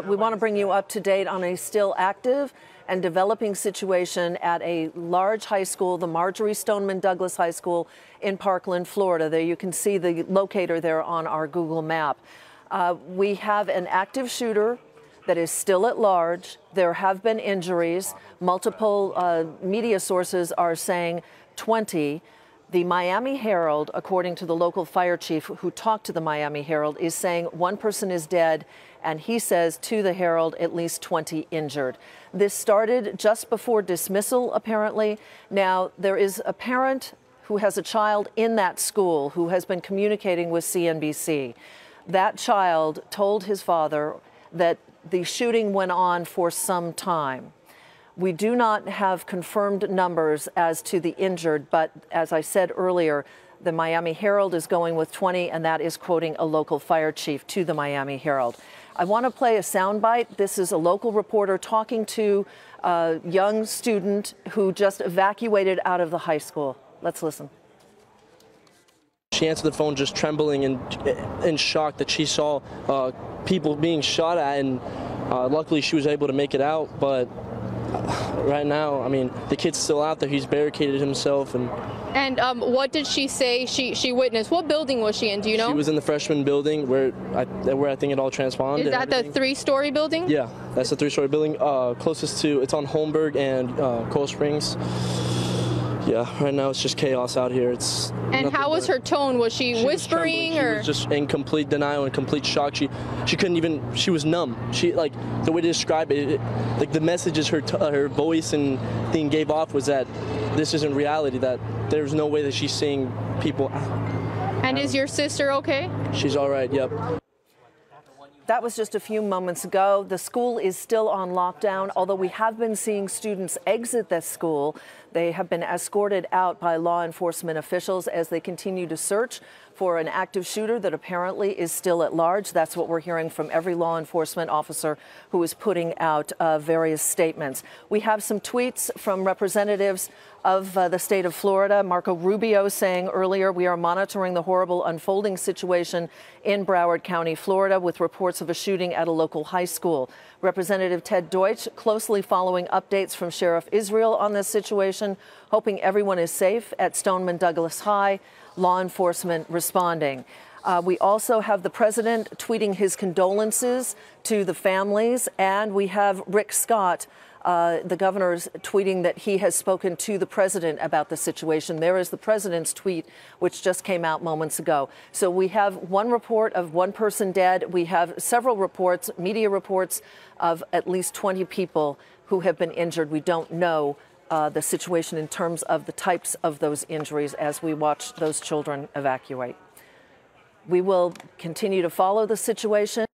We want to bring you up to date on a still active and developing situation at a large high school, the Marjorie Stoneman Douglas High School in Parkland, Florida. There you can see the locator there on our Google map. We have an active shooter that is still at large. There have been injuries. Multiple media sources are saying 20. The Miami Herald, according to the local fire chief who talked to the Miami Herald, is saying one person is dead, and he says to the Herald at least 20 injured. This started just before dismissal, apparently. Now, there is a parent who has a child in that school who has been communicating with CNBC. That child told his father that the shooting went on for some time. We do not have confirmed numbers as to the injured, but as I said earlier, the Miami Herald is going with 20, and that is quoting a local fire chief to the Miami Herald. I want to play a soundbite. This is a local reporter talking to a young student who just evacuated out of the high school. Let's listen. She answered the phone just trembling and in shock that she saw people being shot at, and luckily she was able to make it out. But right now, I mean, the kid's still out there. He's barricaded himself. And what did she say she witnessed? What building was she in? Do you know? She was in the freshman building where I think it all transpired. Is that the 3-story building? Yeah, that's the 3-story building. Closest to, it's on Holmberg and Coral Springs. Yeah, right now it's just chaos out here. And how was her tone? Was she whispering, or? She was just in complete denial and complete shock. She couldn't even. She was numb. She, like, the way to describe it, like the messages her voice and thing gave off was that this isn't reality. That there's no way that she's seeing people. And is your sister okay? She's all right. Yep. That was just a few moments ago. The school is still on lockdown, although we have been seeing students exit the school. They have been escorted out by law enforcement officials as they continue to search for an active shooter that apparently is still at large. That's what we're hearing from every law enforcement officer who is putting out various statements. We have some tweets from representatives of the state of Florida. Marco Rubio saying earlier, we are monitoring the horrible unfolding situation in Broward County, Florida, with reports of a shooting at a local high school. Representative Ted Deutsch closely following updates from Sheriff Israel on this situation, hoping everyone is safe at Stoneman Douglas High. Law enforcement responding. We also have the president tweeting his condolences to the families, and we have Rick Scott, the governor's, tweeting that he has spoken to the president about the situation. There is the president's tweet, which just came out moments ago. So we have one report of one person dead. We have several reports, media reports, of at least 20 people who have been injured. We don't know the situation in terms of the types of those injuries as we watch those children evacuate. We will continue to follow the situation.